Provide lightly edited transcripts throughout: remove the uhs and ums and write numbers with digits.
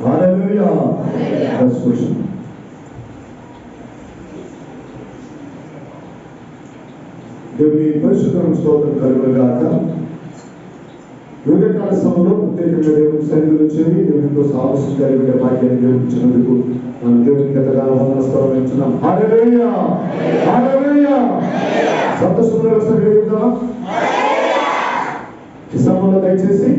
హల్లెలూయా. దేవుని పరిశుద్ధ స్తోత్రం కలుగునుగాక. ఉదయకాల సమయంలో ప్రత్యేకంగా దేవుని సన్నిధిలో చేరి దేవునితో సాహసం కలిగిన భాగ్యాన్ని దేవుడిచ్చినందుకు మనం దేవునికి ఎంతగానో వందనాలు ఇస్తున్నాం. హల్లెలూయా, హల్లెలూయా. సంతోషంగా వస్తాం. ఈ సమయంలో దయచేసి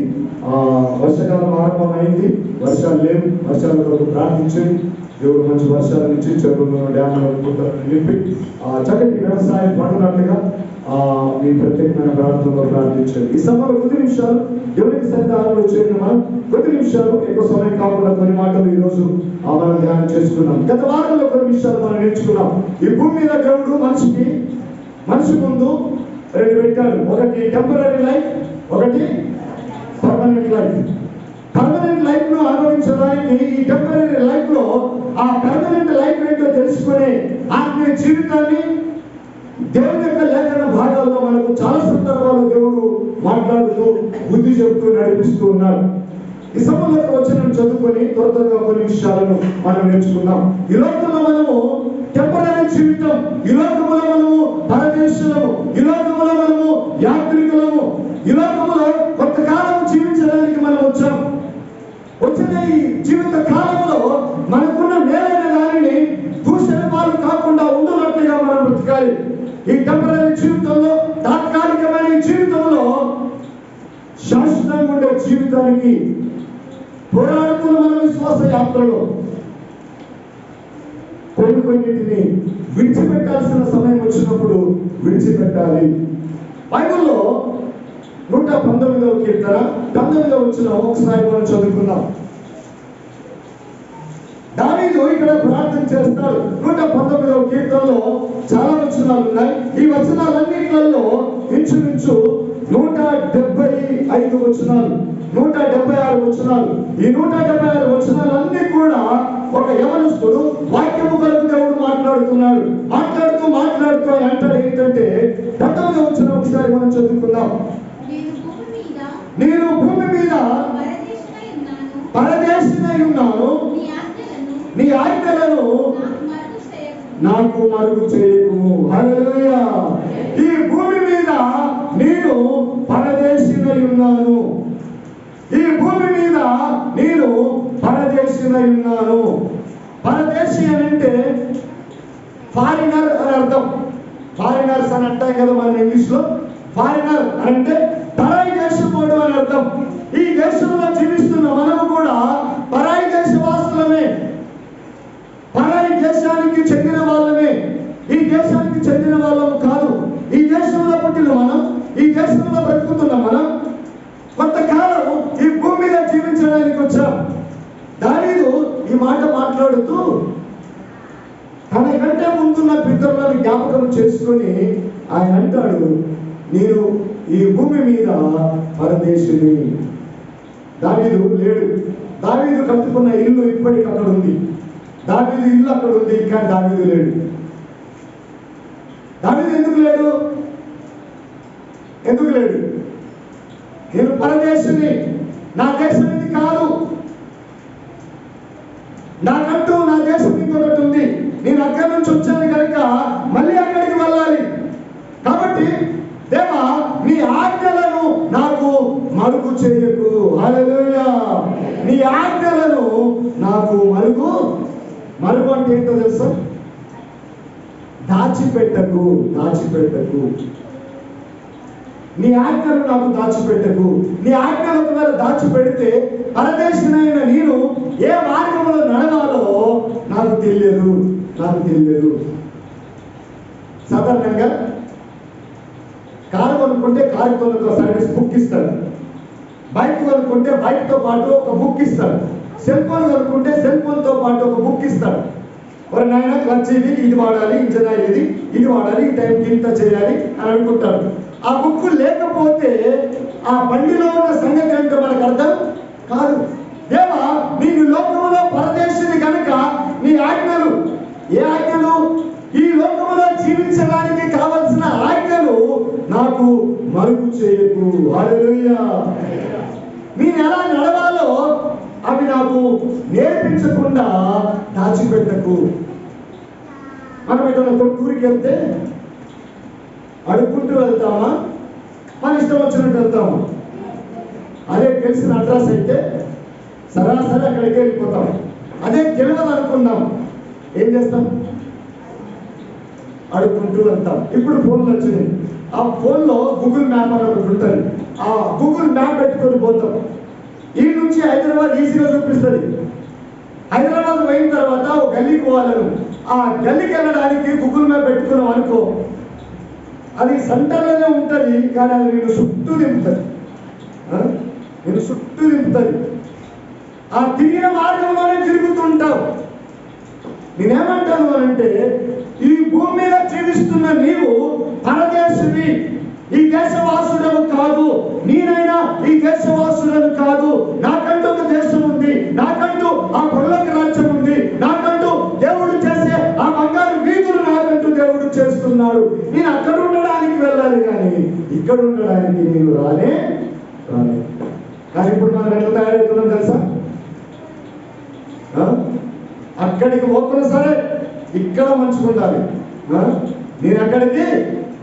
వర్షాకాలం ఆరంభమైంది. వర్షాలు లేవు. వర్షాల కొరకు ప్రార్థించండి. దేవుడు మంచి వర్షాల నుంచి చెరువులను డ్యాములను నింపి చక్కటి వ్యవసాయం పండునట్లుగా మీ ప్రత్యేకమైన ప్రార్థనలో ప్రార్థించండి. ఈ సమయంలో కొద్ది నిమిషాలు దేవునికి సన్నిధానంలో చేరిన మనం కొద్ది నిమిషాలు, ఎక్కువ సమయం కాకుండా కొన్ని మాటలు ఈ రోజు మనం ధ్యానం చేసుకున్నాం. గత వారంలో కొన్ని విషయాలు మనం నేర్చుకున్నాం. ఈ భూమి మీద దేవుడు మనిషి ముందు రెండు పెట్టాడు. ఒకటి టెంపరరీ లైఫ్, ఒకటి పర్మనెంట్ లైఫ్. పర్మనెంట్ లైఫ్ ను అనుభవించడానికి ఈ టెంపరరీ లైఫ్ లో ఆ పర్మనెంట్ లైఫ్ ఏంటో తెలుసుకునే ఆత్మీయ జీవితాన్ని దేవుని యొక్క లేఖన భాగాల్లో మనకు చాలా సందర్భాలు దేవుడు మాట్లాడుతూ బుద్ధి చెబుతూ నడిపిస్తూ ఉన్నారు. ఈ సమయంలో వచ్చిన చదువుకొని త్వరగా కొన్ని విషయాలను మనం నేర్చుకున్నాం. ఈ లోకంలో మనము టెంపరరీ జీవితం, ఈ లోకంలో మనము పరదేశులము, ఈ లోకంలో మనము యాత్రికులము, ఈ లోకంలో కొంతకాలం జీవించడానికి మనం వచ్చాం. వచ్చిన ఈ జీవిత కాలంలో మనకున్న మేలైన దానిని దూషణ పాలు కాకుండా ఉండునట్లుగా మనం బ్రతకాలి. ఈ టెంపరరీ జీవితంలో, తాత్కాలికమైన జీవితంలో శాశ్వతంగా ఉండే జీవితానికి పోరాడుతున్న మన విశ్వాస యాత్రలో కొన్నిటిని విడిచిపెట్టాల్సిన సమయం వచ్చినప్పుడు విడిచిపెట్టాలి. బైబిల్లో 119వ కీర్తన 19వ వచనం ఒకసారి మనం చదువుకుందాం. దావీదు ఇక్కడ ప్రార్థన చేస్తాడు. 119వ కీర్తనలో చాలా వచనాలు ఉన్నాయి. ఈ వచనాలన్నింటిలో ఇంచుమించు 175 వచనాలు, 176 వచనాలు. ఈ 176 వచనాలన్నీ కూడా ఒక యవనస్తుడు వాక్యము కొరకు దేవుడు మాట్లాడుతున్నాడు. మాట్లాడుతూ అంటాడు ఏంటంటే 19వ వచనం ఒకసారి మనం చదువుకుందాం. నేను భూమి మీద పరదేశినై ఉన్నాను, నీ ఆజ్ఞలను నాకు మరుగు చేయకు. హల్లెలూయా. ఈ భూమి మీద నేను పరదేశినై ఉన్నాను. ఈ భూమి మీద నేను పరదేశినై ఉన్నాను. పరదేశి అని అంటే ఫారినర్ అని అర్థం. ఫారినర్స్ అని అంటాం కదా మనం ఇంగ్లీష్ లో. ఫారినర్ అంటే పరాయి దేశపోడు అని అర్థం. ఈ దేశంలో జీవిస్తున్న మనము కూడా పరాయి దేశవాసులమే, పరాయి దేశానికి చెందిన వాళ్ళమే. ఈ దేశానికి చెందిన వాళ్ళము కాదు. ఈ దేశంలో పుట్టిన మనం, ఈ దేశంలో బ్రతుకుతున్న మనం కొంతకాలం ఈ భూమి మీద జీవించడానికి వచ్చాం. దావీదు ఈ మాట మాట్లాడుతూ తనకంటే ముందున్న పితరులను జ్ఞాపకం చేసుకొని ఆయన అంటాడు, నేను ఈ భూమి మీద పరదేశిని. దావీదు లేడు. దావీదు కట్టుకున్న ఇల్లు ఇప్పటికి అక్కడ ఉంది. దావీదు ఇల్లు అక్కడ ఉంది, కానీ దావీదు లేడు. దావీదు ఎందుకు లేడు? నేను పరదేశిని, నా దేశం ఇది కాదు, నాకంటూ నా దేశం ఇంకొకటి ఉంది. నేను అక్కడి నుంచి వచ్చాను కనుక మళ్ళీ అక్కడికి వెళ్ళాలి. కాబట్టి దేవా, నీ ఆజ్ఞలను నాకు మరుగు చేయకు. హల్లెలూయా. నీ ఆజ్ఞలను నాకు మరుగు అంటే ఏంటో తెలుసా? దాచిపెట్టకు. నీ ఆజ్ఞలు నాకు దాచిపెట్టకు. నీ ఆజ్ఞలు ఒకవేళ దాచిపెడితే పరదేశినైన నేను ఏ మార్గంలో నడవాలో నాకు తెలియదు. సాధారణంగా కారు కొనుక్కుంటే కారుతో సర్వీస్ బుక్ ఇస్తాడు. బైక్ కొనుక్కుంటే బైక్ తో పాటు ఒక బుక్ ఇస్తాడు. సెల్ ఫోన్ కొనుక్కుంటే సెల్ ఫోన్ తో పాటు ఒక బుక్ ఇస్తాడు. ఒక నాయన క్లచ్ ఇది వాడాలి, ఇంజన్ ఆయిల్ ఇది వాడాలి, ఈ టైంకి ఇంత చేయాలి అని అనుకుంటాడు. ఆ బుక్ లేకపోతే ఆ బండిలో ఉన్న సంగతి ఏంటో మనకు అర్థం కాదు. దేవా, నేను లోకంలో పరదేశిని కనుక నీ ఆజ్ఞలు, ఏ ఆజ్ఞలు? ఈ లోకంలో జీవించడానికి కావలసిన ఆజ్ఞలు నాకు మరుగు చేయకు. హల్లెలూయా. నేను ఎలా నడవాలో అవి నాకు నేర్పించకుండా దాచిపెట్టకు. మనం ఎక్కడ తొట్టూరికి వెళ్తే అడుక్కుంటూ వెళ్తామా, మన ఇష్టం వచ్చినట్టు వెళ్తామా? అదే తెలిసిన అడ్రస్ అయితే సరాసరి అక్కడికి వెళ్ళిపోతాం. అదే తెలియదు అనుకున్నాం, ఏం చేస్తాం? అడుక్కుంటూ వెళ్తాం. ఇప్పుడు ఫోన్లు వచ్చినాయి, ఆ ఫోన్లో గూగుల్ మ్యాప్ అని ఒకటి ఉంటుంది. ఆ గూగుల్ మ్యాప్ పెట్టుకొని పోతాం. ఈ నుంచి హైదరాబాద్ ఈజీగా చూపిస్తుంది. హైదరాబాద్ పోయిన తర్వాత ఒక గల్లీకి పోవాలను, ఆ గల్లీకి వెళ్ళడానికి గూగుల్ మ్యాప్ పెట్టుకున్నాం అనుకో, అది సెంటర్లోనే ఉంటుంది, కానీ అది నేను చుట్టూ దింపుతుంది. నేను చుట్టూ దింపుతుంది. ఆ తిరిగిన మార్గంలోనే తిరుగుతుంటావు. నేనేమంటాను అంటే, ఈ భూమి మీద జీవిస్తున్న నీవు పరదేశివి, ఈ దేశవాసుడవు కాదు. నేనైనా ఈ దేశవాసుడను కాదు. నాకంటూ ఒక దేశం ఉంది, నాకంటూ ఆ పరలోక రాజ్యం ఉంది, నాకంటూ దేవుడు చేసే ఆ బంగారు వీధులు నాకంటూ దేవుడు చేస్తున్నాడు. నేను అక్కడ ఉండడానికి వెళ్ళాలి, కానీ ఇక్కడ ఉండడానికి నేను రానే. కానీ ఇప్పుడు మనం ఎట్లా తయారవుతున్నాం తెలుసా? అక్కడికి పోకున్నా సరే ఇక్కడ మంచుకుండాలి. నేను అక్కడికి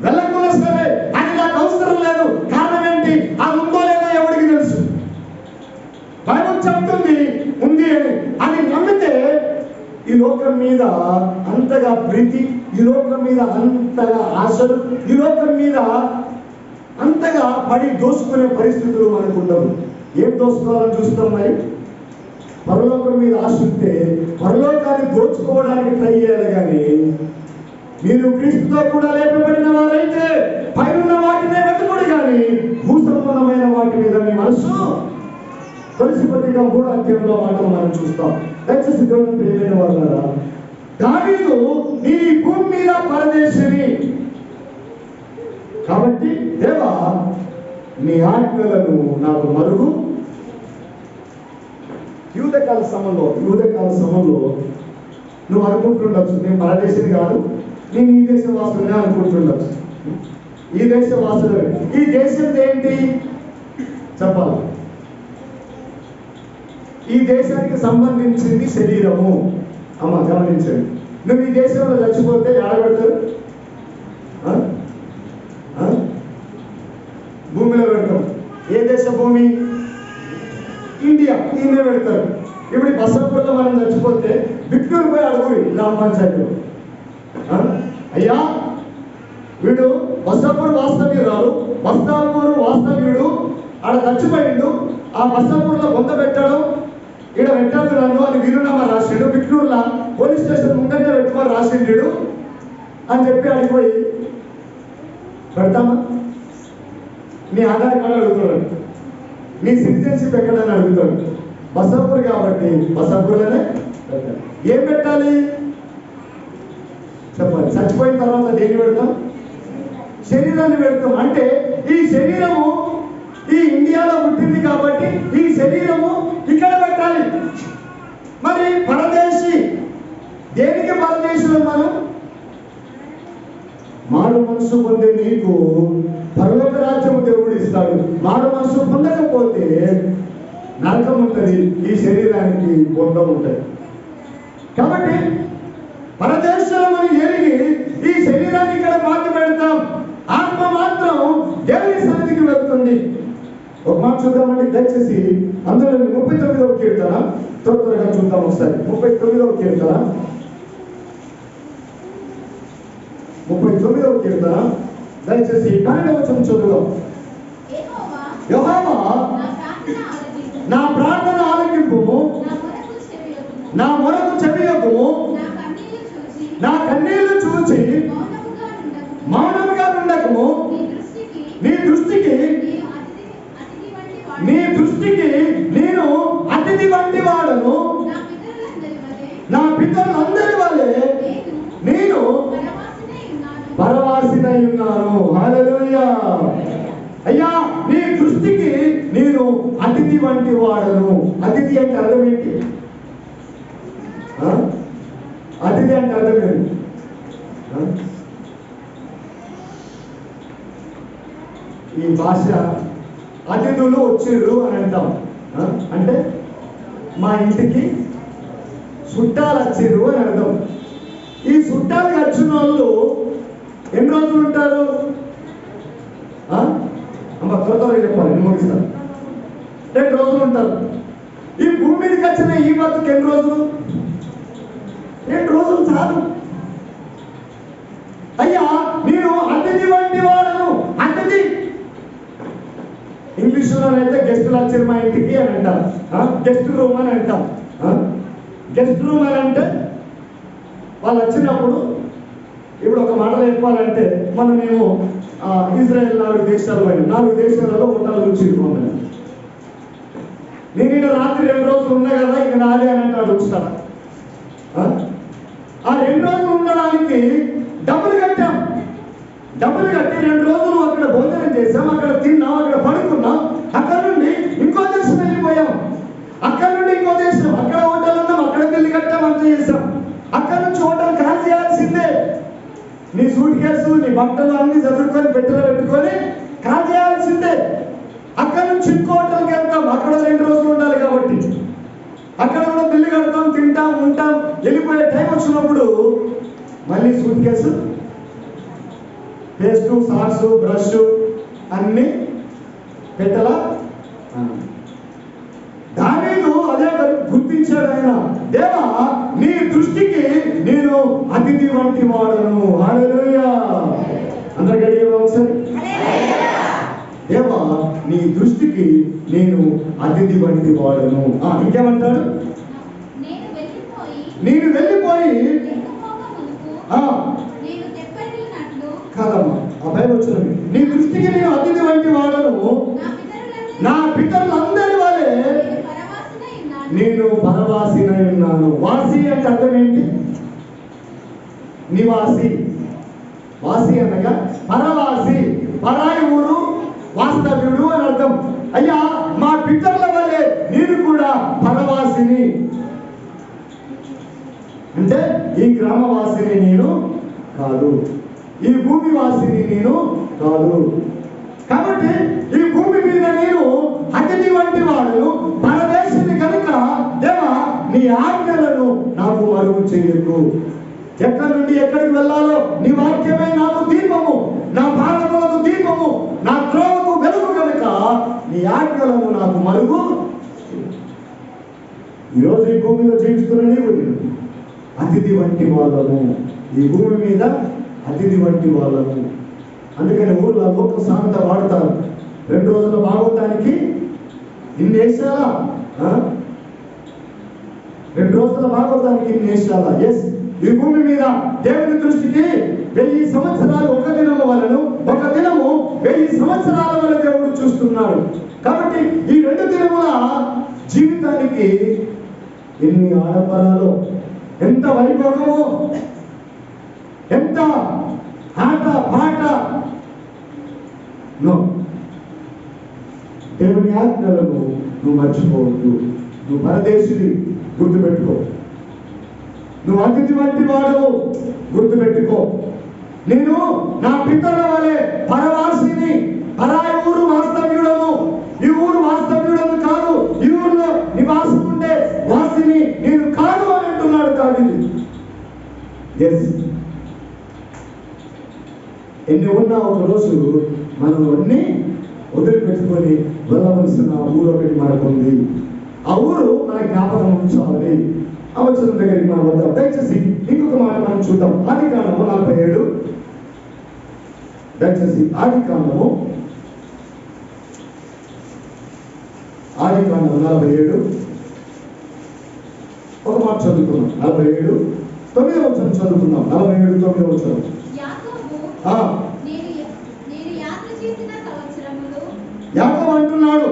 వెళ్ళకున్నా సరే అది నాకు అవసరం లేదు. కారణం ఏంటి? అది ఉందో లేదో ఎవరికి తెలుసు? బైబిల్ చెప్తుంది ఉంది అని. అది నమ్మితే ఈ లోకం మీద అంతగా ప్రీతి, ఈ లోకం మీద అంతగా ఆశలు, ఈ లోకం మీద అంతగా పడి దోసుకునే పరిస్థితులు మనకు ఉండవు. ఏం దోసుకోవాలని చూస్తాం? మరి పరలోకం మీద ఆశ ఉంటే పరలోకాన్ని దోచుకోవడానికి ట్రై చేయాలి. కానీ మీరు క్రీస్తుతో కూడా లేపబడిన వారైతే పైన వాటినే వెతుకుడు, కానీ భూసంబంధమైన వాటి మీద మీ మనసు పరిశుభ్రతగా 3వ అధ్యాయంలో మాటలు మనం చూస్తాం. దయచేసి దేవుని ప్రియమైన వాళ్ళారా, దావీదు నీ భూమి మీద పరదేశిని కాబట్టి దేవా నీ ఆజ్ఞలను నాకు మరుగు. యూదకాల సమయంలో నువ్వు అనుకుంటుండొచ్చు, నేను పరదేశిని కాదు, నేను ఈ దేశ వాసులనే అనుకుంటుండొచ్చు. ఈ దేశ వాసులు, ఈ దేశం ఏంటి చెప్పాలి? ఈ దేశానికి సంబంధించింది శరీరము. అమ్మ గమనించండి, నువ్వు ఈ దేశంలో చచ్చిపోతే ఆడబెడతారు, భూమిలో పెడతాం. ఏ దేశ భూమి? ఇండియా. ఈమె పెడతారు. ఇప్పుడు బస్సాపూర్లో మనం చచ్చిపోతే బిక్నూరు పోయి అడుగురి గ్రామ పంచాయతీలో, అయ్యా వీడు బస్సాపూర్ వాస్తవ్యురాలు, బస్సాపూర్ వాస్తవ్యుడు ఆడ చచ్చిపోయిండు, ఆ బస్సాపూర్లో బొంద పెట్టాడు, ఈడ పెట్టాడు నన్ను అని వీరునామా రాసిండు, బిక్నూరులో పోలీస్ స్టేషన్ ముందంటే పెట్టుకొని రాసిండు అని చెప్పి అడిగిపోయి పెడతామా? నీ ఆధార్ కార్డు అడుగుతాడు, నీ సిటిజన్షిప్ ఎక్కడని అడుగుతాడు. బస్సాపూర్ కాబట్టి బస్సాపూర్లోనే ఏం పెట్టాలి చెప్పాలి. చచ్చిపోయిన తర్వాత దేన్ని పెడతాం? శరీరాన్ని పెడతాం. అంటే ఈ శరీరము ఈ ఇండియాలో పుట్టింది కాబట్టి ఈ శరీరము ఇక్కడ పెట్టాలి. మరి పరదేశి దేనికి పరదేశులు? మనం మారు మనసు పొందే నీకు పరలోక రాజ్యము దేవుడు ఇస్తాడు. మారు మనసు పొందకపోతే నరకం ఉంటుంది, ఈ శరీరానికి బొందం ఉంటుంది. కాబట్టి పరదేశంలో ఎరిగి ఈ శరీరాన్ని ఇక్కడ పాతి పెడతాం, ఆత్మ మాత్రం దేవుని సన్నిధికి వెళ్తుంది. ఒక మాట చూద్దామండి దయచేసి. అందులో 39వ కీర్తన త్వరగా చూద్దాం ఒకసారి. 39వ కీర్తన 39వ కీర్తన దయచేసి 12వ వచనం చదువుదాం. యెహోవా నా ప్రార్థన ఆలకింపు, నా మొరకు చెవియొగ్గుము, నా కన్నీళ్లు చూచి మౌనముగా ఉండకము. నీ దృష్టికి నేను అతిథి వంటి వాడను, నా పితరులందరి వలె నేను పరవాసినై ఉన్నాను. హల్లెలూయా. అయ్యా నీ దృష్టికి నేను అతిథి వంటి వాడను. అతిథి అంటే అర్థం ఏంటి? అతిథి అంటే అర్థం ఏంటి? ఈ భాష అతిథులు వచ్చిర్రు అని అంటాం. అంటే మా ఇంటికి చుట్టాలు వచ్చిర్రు అని అర్థం. ఈ చుట్టాలు వచ్చిన వాళ్ళు ఎన్ని రోజులు ఉంటారు? అమ్మ త్వరగా చెప్పాలి, నేను ముగిస్తాను. 2 రోజులు ఉంటారు. ఈ భూమి మీదకి వచ్చిన ఈ బతుకు ఎన్ని రోజులు? 2 రోజులు చాలు. అయ్యా నేను అతిథి వంటి వాడను. అతిథి ఇంగ్లీషులో అయితే గెస్టులు వచ్చారు మా ఇంటికి అని అంటారు. గెస్ట్ రూమ్ అని అంటాం. గెస్ట్ రూమ్ అని అంటే వాళ్ళు వచ్చినప్పుడు, ఇప్పుడు ఒక మాటలో చెప్పాలంటే మేము ఇజ్రాయెల్ 4 దేశాలు పోయినాం. 4 దేశాలలో హోటల్ నుంచి మమ్మల్ని. నేను ఇక్కడ రాత్రి 2 రోజులు ఉన్నా కదా, ఇక నాదే అని అంటే అడుగుతాను. ఆ 2 రోజులు ఉండడానికి డబ్బులు కట్టాం. డబ్బులు కట్టి 2 రోజులు అక్కడ భోజనం చేసాం, అక్కడ తిన్నాం, అక్కడ పడుకున్నాం. అక్కడ నుండి ఇంకో దేశం వెళ్ళిపోయాం. అక్కడ నుండి ఇంకో దేశం, అక్కడ హోటల్ ఉన్నాం, అక్కడ బిల్లు కట్టాం, అంత చేసాం. అక్కడ నుంచి హోటల్ ఖాళీ చేయాల్సిందే. నీ సూట్ కేసు, నీ బట్టలు అన్ని చదువుకొని పెట్టెలో పెట్టుకొని ఖాళీ చేయాల్సిందే. అక్కడ నుంచి ఇంకో హోటల్కి వెళ్తాం, అక్కడ 2 రోజులు ఉండాలి కాబట్టి అక్కడ కూడా బిల్లు కడతాం, తింటాం, ఉంటాం. వెళ్ళిపోయే టైం వచ్చినప్పుడు మళ్ళీ suitcase, paste, socks, brush అన్ని పెట్టలా. దావీదు అదే గుర్తించాడు ఆయన. దేవా నీ దృష్టికి నేను అతిథి వంటి వాడను. హల్లెలూయా. అందరికీ ఒకసారి దేవా నీ దృష్టికి నేను అతిథి వంటి వాడను. ఇంకేమంటాడు? నేను వెళ్ళిపోయి కాదమ్మా, ఆ బైబిల్ వచ్చినది. నీ దృష్టికి నేను అతిథి వంటి వాడను, నా పితరులందరి వలె నేను పరవాసినై ఉన్నాను. వాసి అంటే అర్థం ఏంటి? నివాసి. వాసి అనగా పరవాసి, పరాయి ఊరు వాస్తవ్యుడు అని అర్థం. అయ్యా మా పితరుల వలె నేను కూడా పరవాసిని. అంటే ఈ గ్రామవాసిని నేను కాదు, ఈ భూమి వాసిని నేను కాదు. కాబట్టి ఈ భూమి మీద నేను అతిథి వంటి వాడు, పరదేశిని కనుక దేవా నీ ఆజ్ఞలను నాకు మరుగు చేయకు. ఎక్కడి నుండి ఎక్కడికి వెళ్ళాలో నీ వాక్యమే నాకు దీపము, నా పాదములకు దీపము, నా త్రోవకు వెలుగు కనుక నీ ఆజ్ఞలను నాకు మరుగు. ఈరోజు ఈ భూమిలో జీవిస్తున్న నీవు అతిథి వంటి వాళ్ళము, ఈ భూమి మీద అతిథి వంటి వాళ్ళము. అందుకని ఊర్లో లోక సామెత వాడతారు. 2 రోజుల భాగవతానికి ఇన్ని వేసాలా? 2 రోజుల భాగవతానికి ఇన్ని వేసాలా? ఎస్. ఈ భూమి మీద దేవుని దృష్టికి 1000 సంవత్సరాలు ఒక దినము వలన, ఒక దినము 1000 సంవత్సరాల వల్ల దేవుడు చూస్తున్నాడు. కాబట్టి ఈ 2 దినముల జీవితానికి ఎన్ని ఆడంబరాలు, ఎంత వైభవమో, ఎంత ఆట పాట. దేవుని ఆజ్ఞలను నువ్వు మర్చిపోవద్దు. నువ్వు పరదేశిని, గుర్తుపెట్టుకో. నువ్వు అతిథి వంటి వాడు, గుర్తుపెట్టుకో. నేను నా పితరుల వలె పరవాసిని, పరాయి ఊరు వాస్తవ్యుడను. ఈ ఊరు వాస్తవ్యుడను కాదు, ఈ ఊరిలో నివాసం ఉండే వాసిని నేను కాదు అని అంటున్నాడు దావీదు. ఎస్. ఎన్ని ఉన్నా ఒక రోజు మనం అన్ని వదిలిపెట్టుకొని వెళ్ళవలసిన ఊరు ఒకటి మనకు ఉంది. ఆ ఊరు మన జ్ఞాపకం ఉంచాలి. ఆ వచ్చిన దగ్గరికి మనం వద్దాం. దయచేసి ఇంకొక మాట మనం చూద్దాం. ఆదికాండము 47. దయచేసి ఆదికాండము 47 ఒక మాట చదువుకున్నాం. 47 9వ వచనం చదువుకున్నాం. 47 9వ వచనం. యాకోబు అంటున్నాడు,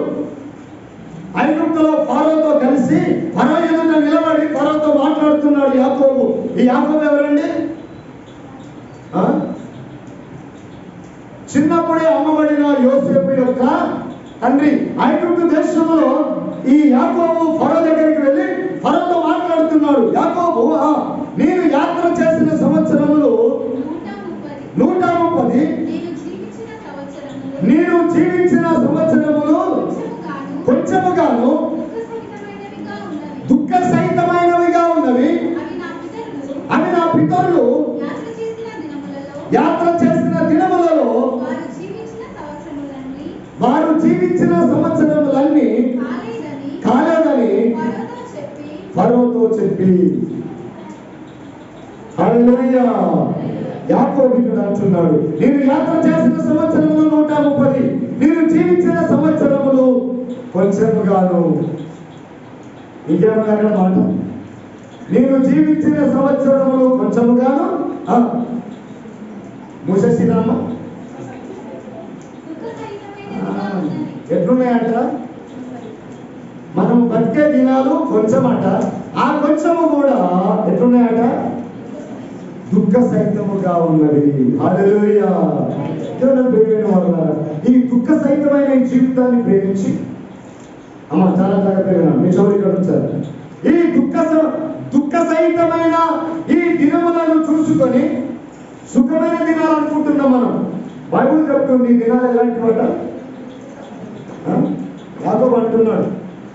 ఐగుప్తులో ఫరోతో కలిసి ఫరో ఎదుట నిలబడి ఫరోతో మాట్లాడుతున్నాడు యాకోబు. ఈ యాకోబు ఎవరండి? చిన్నప్పుడే అమ్మబడిన యోసేపు యొక్క తండ్రి. ఐగుప్తు దేశంలో ఈ యాకోబు ఫరో దగ్గరికి వెళ్ళి ఫరోతో మాట్లాడుతున్నాడు. యాకోబు నేను యాత్ర చేసిన సంవత్సరములు 130, నేను జీవించిన సంవత్సరములు కొంచెముగాను పితరులు యాత్ర చేసిన దినములలో వారు జీవించిన సంవత్సరములన్నీ కాలేదని ఫరోతో చెప్పి హల్లెలూయా. యాకోబు ఇక్కడ అంటున్నాడు, నేను యాత్ర చేసిన సంవత్సరములు 130, నేను జీవించిన సంవత్సరములు కొంచెముగాను. ఇంకేమన్నా అక్కడ మాట, నేను జీవించిన సంవత్సరములు కొంచెముగాను. మూసేసినామా? ఎట్లున్నాయంట? మనం బతికే దినాలు కొంచెమట, ఆ కొంచెము కూడా ఎట్లున్నాయట? దుఃఖ సహితముగా ఉన్నది. హల్లెలూయా. దేవుని ప్రియమైన వారులారా, ఈ దుఃఖ సహితమైన ఈ జీవితాన్ని ప్రేమించి అమ్మ చాలా జాగ్రత్తగా మీ చోటు ఇక్కడ ఉంచారు. ఈ దుఃఖ సహితమైన ఈ దినములను చూసుకొని సుఖమైన దినాలు అనుకుంటున్నాం మనం. బైబిల్ చెప్తుంది ఈ దినాలు ఎలాంటి మాట. యాకోబు అంటున్నాడు,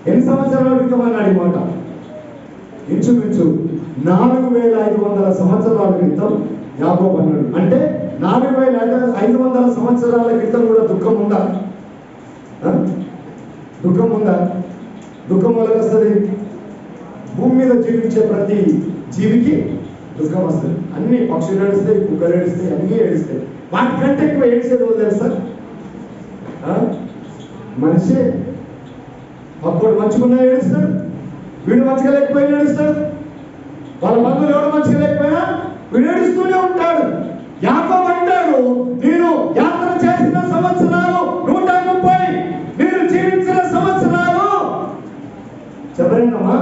ఎన్ని సంవత్సరాల క్రితం అన్నాడు ఈ మాట? ఇంచుమించు 4500 సంవత్సరాల క్రితం యాకోబు అన్నాడు. అంటే 4500 సంవత్సరాల క్రితం కూడా దుఃఖం ఉందా? దుఃఖం ఉందా? దుఃఖం వల్ల వస్తుంది. భూమి మీద జీవించే ప్రతి జీవికి దుఃఖం వస్తుంది. అన్ని పక్షులు ఏడుస్తాయి, కుక్కలు ఏడుస్తాయి, అన్నీ ఏడుస్తాయి. వాటికంటే ఎక్కువ ఏడ్చేది వాళ్ళు తెలుసా? మనిషి అప్పుడు మంచుకున్నా ఏడుస్తాడు, వీడు మంచిగా లేకపోయినా ఏడుస్తాడు, వాళ్ళ బంధువులు ఎవడు మంచిగా లేకపోయినా వీడు ఏడుస్తూనే ఉంటాడు. యాకోబు అంటాడు, నేను యాత్ర చేసిన సంవత్సరాలు 130, నేను జీవించిన సంవత్సరాలు చెప్పరేనమ్మా,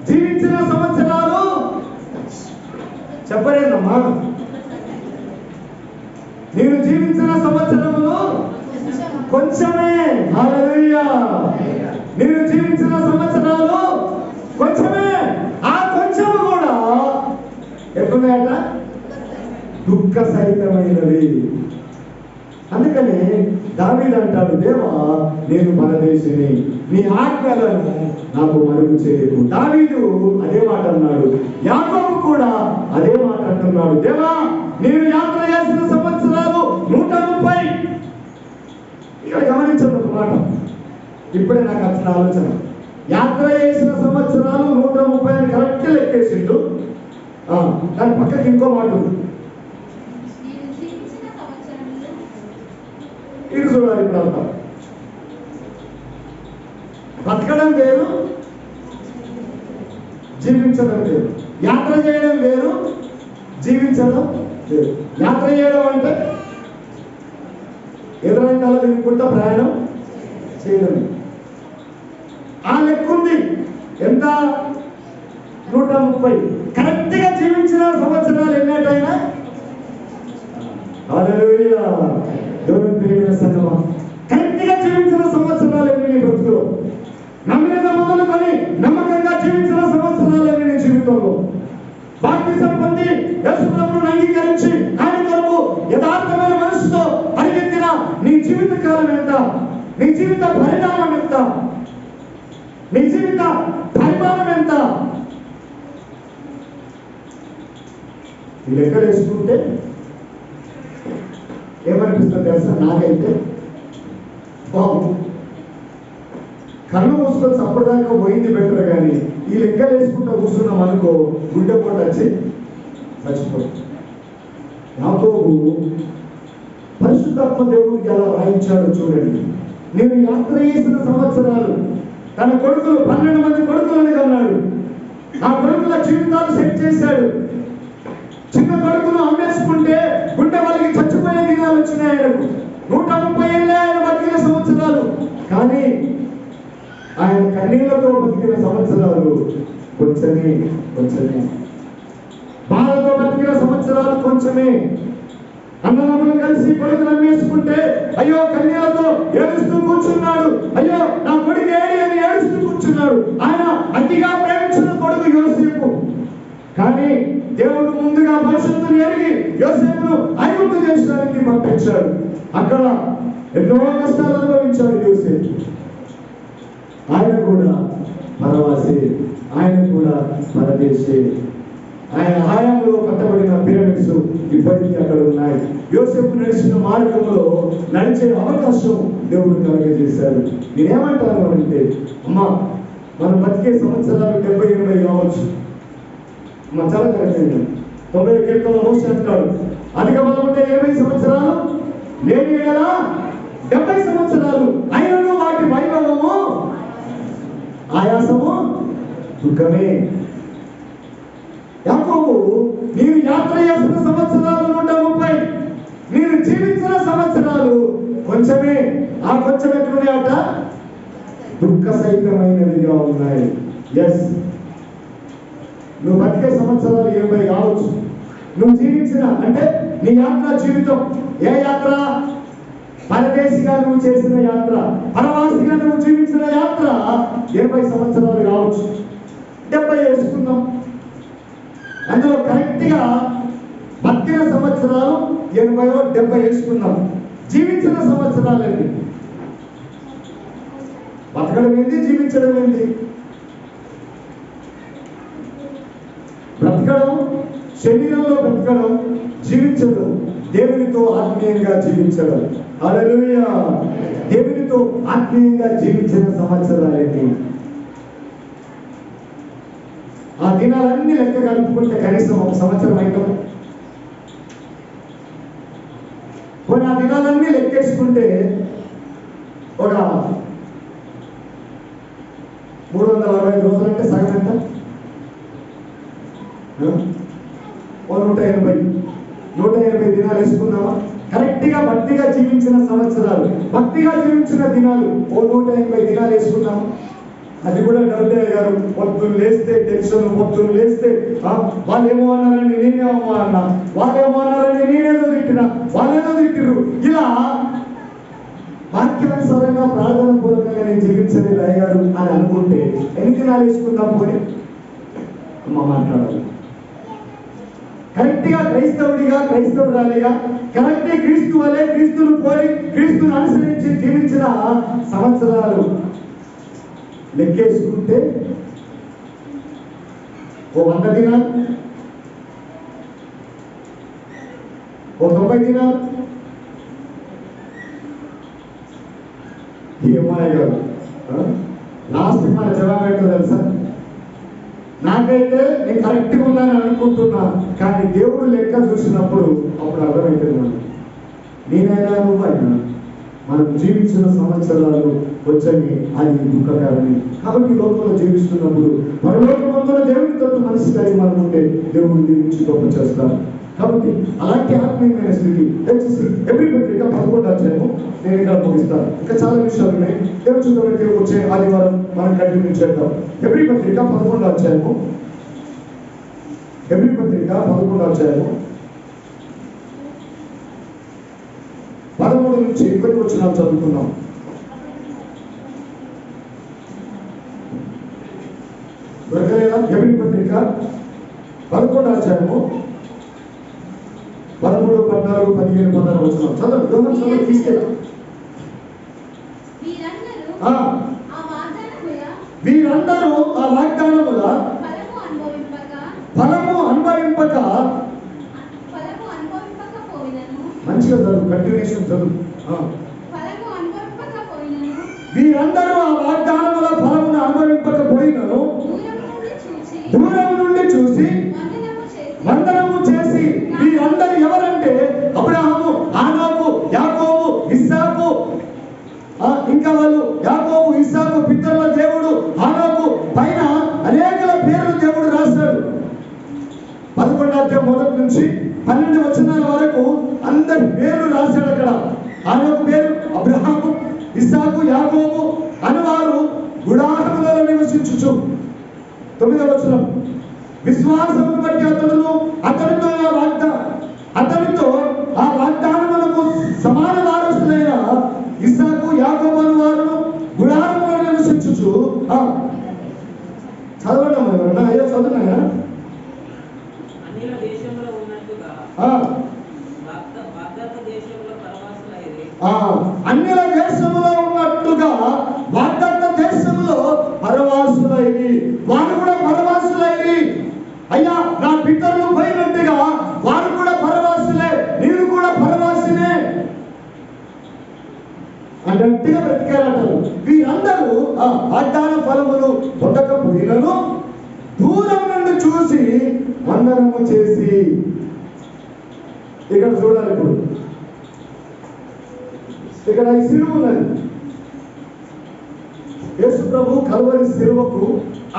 జీవించిన సంవత్సరాలు చెప్పరేనమ్మా, నేను జీవించిన సంవత్సరములు కొంచెమే. హల్లెలూయా. నేను జీవించిన సంవత్సరాలు కొంచెమే, ఆ కొంచెము కూడా ఎట్లున్నాయట? దుఃఖ సహితమైనవి. అందుకని దావీదు అంటాడు, దేవా నేను పరదేశిని, నీ ఆజ్ఞలను నాకు మరుగు చేయకు. దావీదు అదే మాట అన్నాడు, యాకోబు కూడా అదే మాట అంటున్నాడు, దేవా నేను యాత్ర చేసిన సంవత్సరాలు 130. ఇక్కడ గమనించండి ఒక మాట, ఇప్పుడే నాకు వచ్చిన ఆలోచన. యాత్ర చేసిన సంవత్సరాలు 130 అని కరెక్ట్ లెక్కేసిండు. దాని పక్కకి ఇంకో మాట ఉంది, ఇది చూడాలి. ఇప్పుడు అంతా బతకడం వేరు, జీవించడం వేరు. యాత్ర చేయడం వేరు, జీవించడం వేరు. యాత్ర చేయడం అంటే ఎదురైన వాళ్ళ తినుకుంటా ప్రయాణం చేయడం. ఆ లెక్క ఉంది. ఎంత? 130. కరెక్ట్ గా జీవించిన సంవత్సరాలు ఎన్నటైనా. హల్లెలూయా. దేవుని ప్రియమైన సంగమా, కరెక్ట్ గా జీవించిన సంవత్సరాలు ఎన్ని నీ బ్రతుకులో? నమ్మిన మొదలుకొని నమ్మకంగా జీవించిన సంవత్సరాలు ఎన్ని నీ జీవితంలో? బాప్తిజం పొంది యేసు ప్రభువును అంగీకరించి ఆయన కొరకు యథార్థమైన మనసుతో పరిగెత్తిన నీ జీవిత కాలం ఎంత? నీ జీవిత పరిణామం ఎంత? నీ జీవిత పరిమాణం ఎంత? ఈ లెక్కలు వేసుకుంటే ఏమనిపిస్తుంది తెలుసా? నాకైతే బాబు కళ్ళు మూసుకొని అప్పటిదాకా పోయింది బెటర్, కానీ ఈ లెక్కలు వేసుకుంటూ కూర్చున్నాం అనుకో, గుండె పోటు వచ్చి చచ్చిపోతుంది. యాకోబు పరిశుద్ధాత్మ దేవుడికి ఎలా రాయించాడో చూడండి. నేను యాత్ర చేసిన సంవత్సరాలు, తన కొడుకులు 12 మంది కొడుకులని కన్నాడు. ఆ కొడుకుల జీవితాలు సెట్ చేశాడు. చిన్న కొడుకును అమ్మేసుకుంటే గుండె వాళ్ళకి చచ్చిపోయే దినాలు వచ్చినాయి ఆయనకు. 130 ఏళ్ళే ఆయన బతికిన సంవత్సరాలు, కానీ ఆయన కన్నీళ్లతో బతికిన సంవత్సరాలు కొంచెమే. బాధతో బతికిన సంవత్సరాలు కొంచెమే. అన్నదమ్ములు కలిసి కొడుకులు అమ్మేసుకుంటే అయ్యో కన్నీళ్లతో ఏడుస్తూ కూర్చున్నాడు. అయ్యో నా కొడుకు ఏడి అని ఏడుస్తూ కూర్చున్నాడు. ఆయన అతిగా ప్రేమించిన కొడుకు యోసేపు. కానీ దేవుడు ముందుగా భవిష్యత్తును ఎరిగి యోసేపును ఐగుప్తు దేశానికి పంపించాడు. అక్కడ ఎన్నో కష్టాలు అనుభవించాడు యోసేపు. ఆయన కూడా పరవాసి, ఆయన కూడా పరదేశి. ఆయన హయాంలో కట్టబడిన పిరమిడ్స్ ఇప్పటికీ అక్కడ ఉన్నాయి. యోసేపు నడిచిన మార్గంలో నడిచే అవకాశం దేవుడు కలుగజేశాడు. నేనేమంటాను అంటే, అమ్మా మనం బతికే సంవత్సరాలు 70-80 కావచ్చు. మా చాలా కరెక్ట్. 90 కీర్తనలో మోషే అంటాడు, అధిక బలం ఉంటే 20 సంవత్సరాలు, లేని కదా 70 సంవత్సరాలు, అయినను వాటి వైభవము ఆయాసము దుఃఖమే. యాకోబు, నీవు యాత్ర చేసిన సంవత్సరాలు 130, నేను జీవించిన సంవత్సరాలు కొంచెమే. ఆ కొంచెం ఎట్లున్నాయట? దుఃఖ సహితమైనవిగా ఉన్నాయి. ఎస్, నువ్వు బతికే సంవత్సరాలు 80 కావచ్చు. నువ్వు జీవించిన అంటే నీ యాత్ర జీవితం ఏ యాత్ర? పరదేశిగా నువ్వు చేసిన యాత్ర, పరవాసిగా నువ్వు జీవించిన యాత్ర 80 సంవత్సరాలు కావచ్చు. 70 వేసుకుందాం. అందులో కరెక్ట్ గా బతికిన సంవత్సరాలు 80-70 వేసుకుందాం. జీవించిన సంవత్సరాలండి. బతకడం ఏంటి, జీవించడం ఏంటి? బ్రతకడం శరీరంలో బ్రతకడం, జీవించడం దేవునితో ఆత్మీయంగా జీవించడం. హల్లెలూయా. దేవునితో ఆత్మీయంగా జీవించిన సంవత్సరాలేంటి? ఆ దినాలన్నీ లెక్క కలుపుకుంటే కనీసం 1 సంవత్సరం అయిపోయింది. కొన్ని ఆ దినాలన్నీ లెక్కేసుకుంటే ఒక 360 రోజులు అంటే సగం ఎంత? 180 దినాలు వేసుకున్నామా? కరెక్ట్ గా భక్తిగా జీవించిన సంవత్సరాలు, భక్తిగా జీవించిన దినాలు 180 దినాలు వేసుకున్నామా? అది కూడా డౌటే గారు. పొద్దున్న లేస్తే టెన్షన్, పొద్దున్న లేస్తే వాళ్ళేమో అన్నారని నేనేమో అన్నా, వాళ్ళేమో అన్నారని నేనేదో తిట్టినా, వాళ్ళేదో తిట్టిరు. ఇలా వాక్యానుసారంగా ప్రార్థన పూర్వకంగా నేను జీవించలేదు అయ్యారు అని అనుకుంటే ఎన్ని దినాలు వేసుకుందాం? పోయి అమ్మ మాట్లాడాలి. కరెక్ట్ గా క్రైస్తవుడిగా, క్రైస్తవురాలిగా కరెక్ట్ క్రీస్తు వలె క్రీస్తును పోయి క్రీస్తును అనుసరించి జీవించిన సంవత్సరాలు లెక్కేసుకుంటే 100 దినాలు, 90 దినాలు. ఏమాయ గారు లాస్ట్ మన జవాబు ఏంటో తెలుసా? నాకైతే నేను కరెక్ట్గా ఉన్నాను అనుకుంటున్నా, కానీ దేవుడు లెక్క చూసినప్పుడు అప్పుడు అర్థమైంది మనకి. నేనైనా నువ్వు అయినా మనం జీవించిన సంవత్సరాలు వచ్చని అది దుఃఖకరమే. కాబట్టి లోకంలో జీవిస్తున్నప్పుడు పరలోకమందున దేవునితో మనసు కలిగి మనం ఉంటే దేవుడు దీవించి గొప్ప చేస్తాం. కాబట్టి అలాంటి ఆత్మీయమైన స్థితి దయచేసి ఎవ్రీ పత్రిక 11వ అధ్యాయము నేను ఇక్కడ ముగిస్తాను. ఇంకా చాలా విషయాలు ఉన్నాయి. దేవుడు చూడడానికి వచ్చే ఆదివారం మనం కంటిన్యూ చేద్దాం. ఎవ్రీ పత్రిక 11వ అధ్యాయము, ఎవ్రీ పత్రిక 11వ అధ్యాయము 13 నుంచి కొన్ని వచనాలు చదువుకున్నాం. దొరకలేదా? ఎవ్రీ పత్రిక 11వ అధ్యాయము 13, 14, 15, 16 వచనాలు చదువు. తీసుకెళ్ళా. వీరందరూ ఆ వాగ్దానముల ఫలము అనుభవింపక మంచిగా చదువు, కంటిన్యూషన్ చదువు. వీరందరూ ఆ వాగ్దానముల ఫలమును అనుభవింపకపోయినను దూరం నుండి చూసి వందనము చేసి, వీరందరూ ఎవరంటే అబ్రహాము, హనోకు, యాకోబు, ఇస్సాకు, ఇంకా వాళ్ళు యాకోబు, ఇస్సాకు పితరుల దేవుడు హనోకు పైన అనేకల పేర్లు దేవుడు రాశాడు. 11వ అధ్యాయం 1 నుంచి 12 వచనాల వరకు అందరి పేర్లు రాశాడు. అక్కడ హనోకు పేరు, అబ్రహాము, ఇస్సాకు, యాకోబు అనువారు గుడారములలో నివసించుచు. 9వ వచనం, విశ్వాసమును బట్టి అతనితో ఆ వాగ్దానములకు సమాన వారసులైన ఇస్సాకు, యాకోబు అను వారు గుడారములో నివసించుచు. చదవడం ఎవరన్నా? అయ్యో చదువున్నాయా? అన్యుల దేశంలో ఉన్నట్టుగా వాగ్దత్త దేశంలో పరవాసులైరి, వారు కూడా పరవాసులైరి. అయ్యా నా బిడ్డ పితరులు పోయినట్టుగా వారు కూడా పరవాసులే, నీవు కూడా పరవాసినే అన్నట్టుగా బ్రతికారంటారు. వీరందరూ ఆ వాగ్దాన ఫలములు పొందకపోయినను దూరం నుండి చూసి వందనము చేసి, ఇక్కడ చూడాలి, ఇప్పుడు ఇక్కడ ఈ సిలువ ఉన్నది. యేసు ప్రభు కల్వరి సిలువకు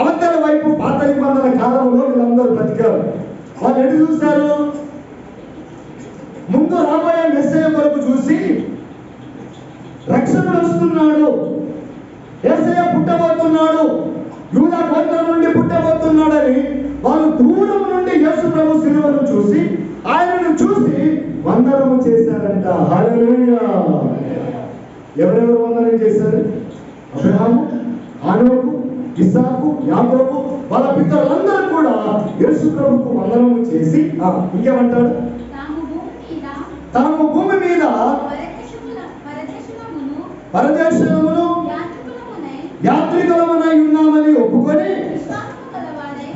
అవతల వైపు పాత నిబంధన కాలంలో వీళ్ళందరూ బ్రతికారు. వాళ్ళు ఎటు చూశారు? ముందు రాబోయే మెస్సయ్య కొరకు చూసి, రక్షకుడు వస్తున్నాడు, యేసయ్య పుట్టబోతున్నాడు, యూదా గోత్రం నుండి పుట్టబోతున్నాడని వాళ్ళు దూరం నుండి యేసు ప్రభు సిలువను చూసి, ఆయనను చూసి వందనము చేశారంట. హల్లెలూయా! ఎవరెవరు వందనం చేశారు? అబ్రహాము, హనోకు, ఇస్సాకు, యాకోబు, వాళ్ళ పితరులందరూ కూడా యేసు ప్రభుకు వందనము చేసి ఇంకేమంటాడు? తాము భూమి మీద పరదేశమును యాత్రికులమునై ఉన్నామని ఒప్పుకొని